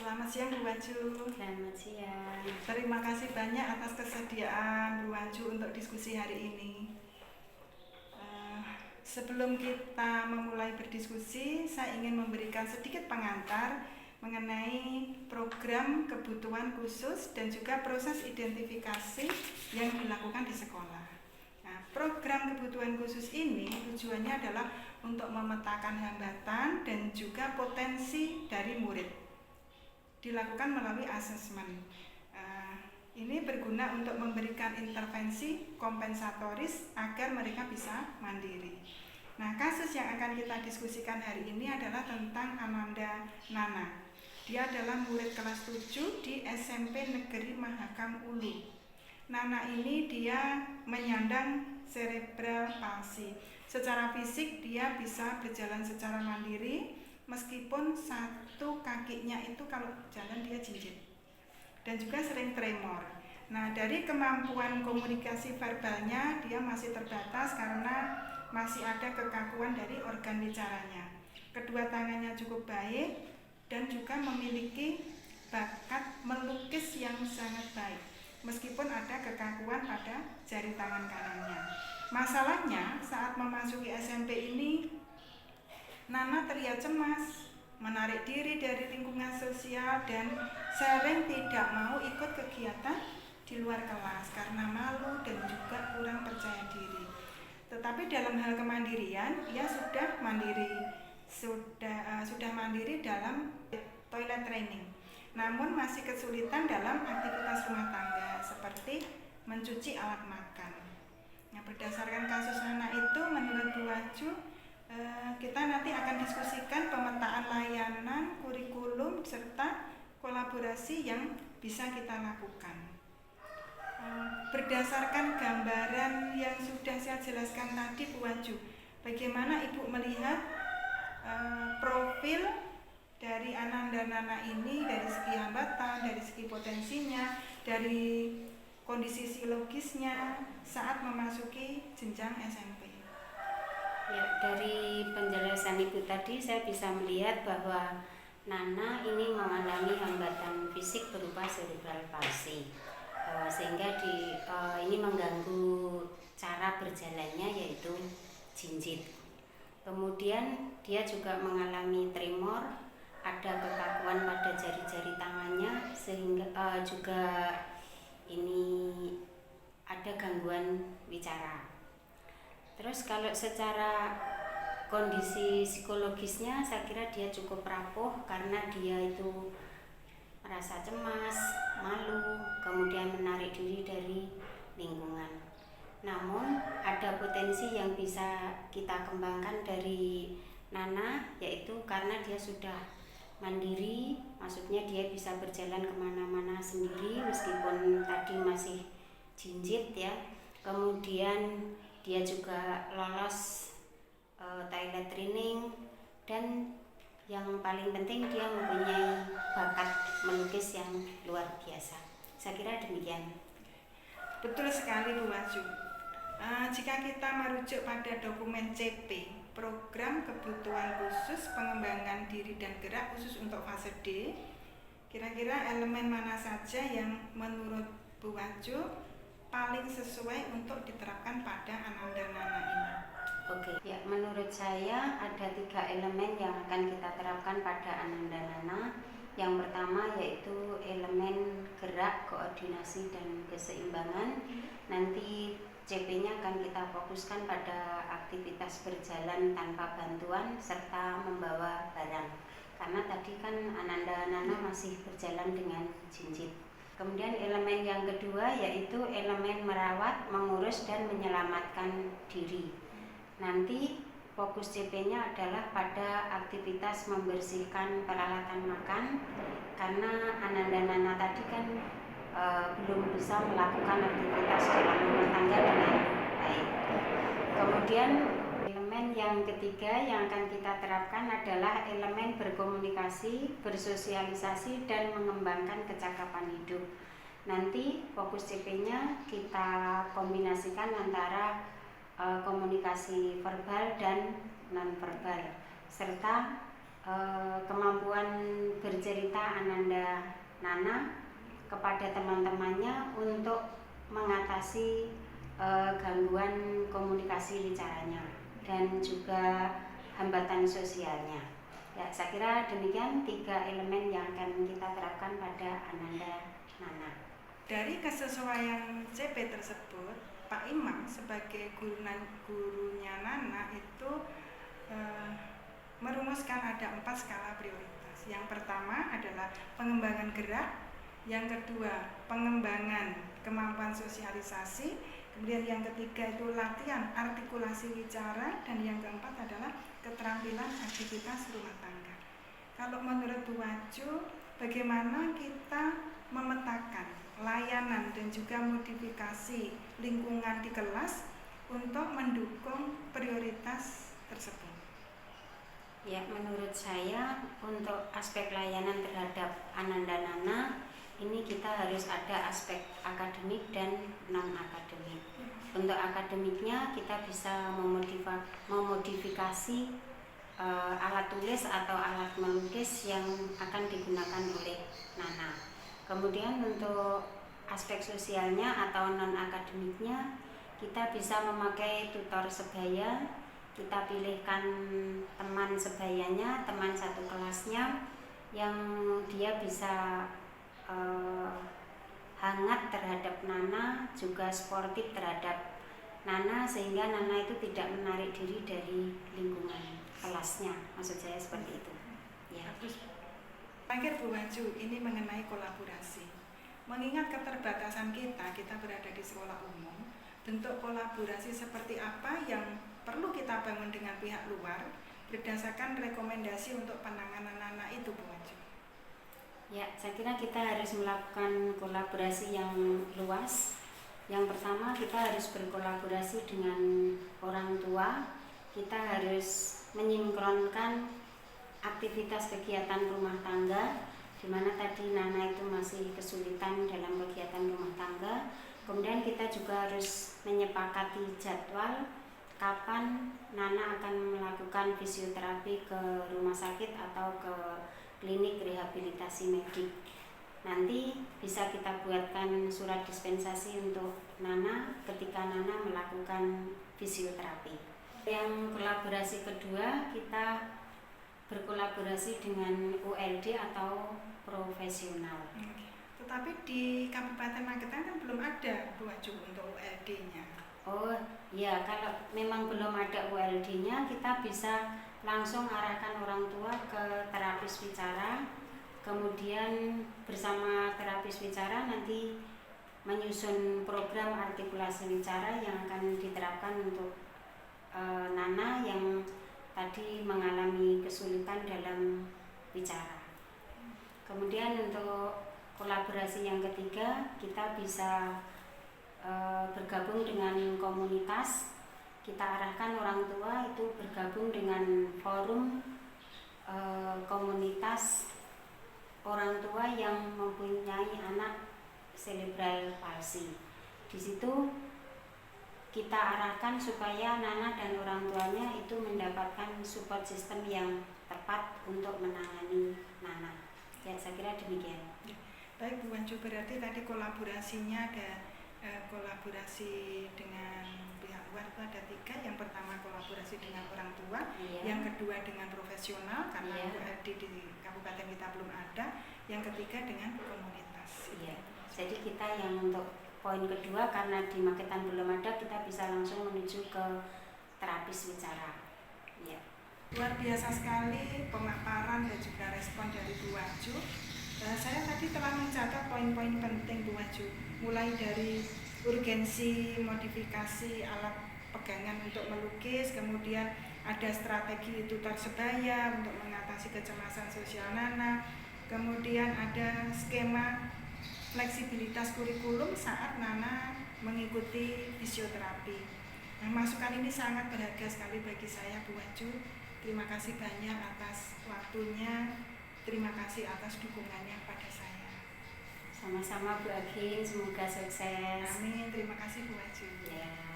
Selamat siang Bu Waju. Selamat siang. Terima kasih banyak atas kesediaan Bu Waju untuk diskusi hari ini. Sebelum kita memulai berdiskusi, saya ingin memberikan sedikit pengantar mengenai program kebutuhan khusus dan juga proses identifikasi yang dilakukan di sekolah. Nah, program kebutuhan khusus ini tujuannya adalah untuk memetakan hambatan dan juga potensi dari murid. Dilakukan melalui asesmen. Ini berguna untuk memberikan intervensi kompensatoris agar mereka bisa mandiri. Nah, kasus yang akan kita diskusikan hari ini adalah tentang Ananda Nana. Dia adalah murid kelas 7 di SMP Negeri Mahakam Ulu. Nana ini dia menyandang cerebral palsy. Secara fisik dia bisa berjalan secara mandiri, meskipun satu kakinya itu kalau jalan dia jinjit dan juga sering tremor. Nah, dari kemampuan komunikasi verbalnya dia masih terbatas karena masih ada kekakuan dari organ bicaranya. Kedua tangannya cukup baik dan juga memiliki bakat melukis yang sangat baik, meskipun ada kekakuan pada jari tangan kanannya. Masalahnya saat memasuki SMP ini, Nana terlihat cemas, menarik diri dari lingkungan sosial dan sering tidak mau ikut kegiatan di luar kelas karena malu dan juga kurang percaya diri. Tetapi dalam hal kemandirian, dia sudah mandiri dalam toilet training. Namun masih kesulitan dalam aktivitas rumah tangga seperti mencuci alat makan. Nah, berdasarkan kasus Nana itu, menurut Bu Waju, kita nanti akan diskusikan pemetaan layanan, kurikulum, serta kolaborasi yang bisa kita lakukan. Berdasarkan gambaran yang sudah saya jelaskan tadi Bu Waju, bagaimana Ibu melihat profil dari Ananda Nana ini dari segi hambatan, dari segi potensinya, dari kondisi psikologisnya saat memasuki jenjang SMP? Ya, dari penjelasan Ibu tadi saya bisa melihat bahwa Nana ini mengalami hambatan fisik berupa cerebral palsy, sehingga ini mengganggu cara berjalannya, yaitu jinjit. Kemudian dia juga mengalami tremor, ada kekakuan pada jari-jari tangannya, sehingga juga ini ada gangguan bicara. Terus kalau secara kondisi psikologisnya, saya kira dia cukup rapuh karena dia itu merasa cemas, malu, kemudian menarik diri dari lingkungan. Namun ada potensi yang bisa kita kembangkan dari Nana, yaitu karena dia sudah mandiri, maksudnya dia bisa berjalan kemana-mana sendiri meskipun tadi masih jinjit ya. Kemudian dia juga lolos toilet training, dan yang paling penting dia mempunyai bakat melukis yang luar biasa. Saya kira demikian. Betul sekali Bu Waju. Jika kita merujuk pada dokumen CP, Program Kebutuhan Khusus Pengembangan Diri dan Gerak khusus untuk fase D, kira-kira elemen mana saja yang menurut Bu Waju paling sesuai untuk diterapkan pada Ananda Nana ini? Oke, ya, menurut saya ada 3 elemen yang akan kita terapkan pada Ananda Nana. Yang pertama yaitu elemen gerak, koordinasi, dan keseimbangan. Nanti CP-nya akan kita fokuskan pada aktivitas berjalan tanpa bantuan serta membawa barang. Karena tadi kan Ananda Nana masih berjalan dengan jinjit. Kemudian elemen yang kedua yaitu elemen merawat, mengurus, dan menyelamatkan diri. Nanti fokus CP-nya adalah pada aktivitas membersihkan peralatan makan, karena Ananda Nana tadi kan belum bisa melakukan aktivitas dalam rumah tangga dengan baik. Kemudian elemen yang ketiga yang akan kita terapkan adalah elemen berkomunikasi, bersosialisasi, dan mengembangkan kecakapan hidup. Nanti fokus CP-nya kita kombinasikan antara komunikasi verbal dan non-verbal, serta kemampuan bercerita Ananda Nana kepada teman-temannya untuk mengatasi gangguan komunikasi bicaranya dan juga hambatan sosialnya. Ya, saya kira demikian 3 elemen yang akan kita terapkan pada Ananda Nana. Dari kesesuaian CP tersebut, Pak Imam sebagai gurunya Nana itu merumuskan ada 4 skala prioritas. Yang pertama adalah pengembangan gerak, yang kedua pengembangan kemampuan sosialisasi, kemudian yang ketiga itu latihan artikulasi wicara, dan yang keempat adalah keterampilan aktivitas rumah tangga. Kalau menurut Bu Waju, bagaimana kita memetakan layanan dan juga modifikasi lingkungan di kelas untuk mendukung prioritas tersebut? Ya, menurut saya untuk aspek layanan terhadap Ananda Nana ini kita harus ada aspek akademik dan non-akademik. Untuk akademiknya kita bisa memodifikasi alat tulis atau alat melukis yang akan digunakan oleh Nana. Kemudian untuk aspek sosialnya atau non-akademiknya kita bisa memakai tutor sebaya. Kita pilihkan teman sebayanya, teman satu kelasnya yang dia bisa hangat terhadap Nana, juga sportif terhadap Nana, sehingga Nana itu tidak menarik diri dari lingkungan kelasnya. Maksud saya seperti itu. Ya. Terakhir Bu Waju, ini mengenai kolaborasi. Mengingat keterbatasan kita berada di sekolah umum, bentuk kolaborasi seperti apa yang perlu kita bangun dengan pihak luar berdasarkan rekomendasi untuk penanganan anak itu, Bu Waju? Ya, saya kira kita harus melakukan kolaborasi yang luas. Yang pertama, kita harus berkolaborasi dengan orang tua. Kita harus menyinkronkan aktivitas kegiatan rumah tangga, di mana tadi Nana itu masih kesulitan dalam kegiatan rumah tangga. Kemudian kita juga harus menyepakati jadwal kapan Nana akan melakukan fisioterapi ke rumah sakit atau ke klinik rehabilitasi medik. Nanti bisa kita buatkan surat dispensasi untuk Nana ketika Nana melakukan fisioterapi. Yang kolaborasi kedua, kita berkolaborasi dengan ULD atau profesional. Tetapi di Kabupaten Magetan kan belum ada, Bu Waju, untuk ULD-nya. Oh ya, kalau memang belum ada ULD-nya, kita bisa langsung arahkan orang tua ke terapis wicara. Kemudian bersama terapis wicara nanti menyusun program artikulasi wicara yang akan diterapkan untuk Nana yang tadi mengalami kesulitan dalam bicara. Kemudian untuk kolaborasi yang ketiga, kita bisa bergabung dengan komunitas. Kita arahkan orang tua itu bergabung dengan forum komunitas orang tua yang mempunyai anak cerebral palsy. Di situ kita arahkan supaya Nana dan orang tuanya itu mendapatkan support system yang tepat untuk menangani Nana. Ya, saya kira demikian. Baik Bu Waju, berarti tadi kolaborasinya ada kolaborasi dengan pihak luar itu ada 3. Yang pertama kolaborasi dengan orang tua, yang kedua dengan profesional karena ULD di kabupaten kita belum ada, yang ketiga dengan komunitas. Jadi kita yang untuk poin kedua, karena di Magetan belum ada, kita bisa langsung menuju ke terapis wicara. Luar biasa sekali pemaparan dan juga respon dari Bu Waju. Saya tadi telah mencatat poin-poin penting Bu Waju, mulai dari urgensi modifikasi alat pegangan untuk melukis, kemudian ada strategi tutor sebaya untuk mengatasi kecemasan sosial Nana, kemudian ada skema fleksibilitas kurikulum saat Nana mengikuti fisioterapi. Masukan ini sangat berharga sekali bagi saya Bu Waju. Terima kasih banyak atas waktunya. Terima kasih atas dukungannya pada saya. Sama-sama Bu Agin, semoga sukses. Amin, terima kasih Bu Waju. Ya.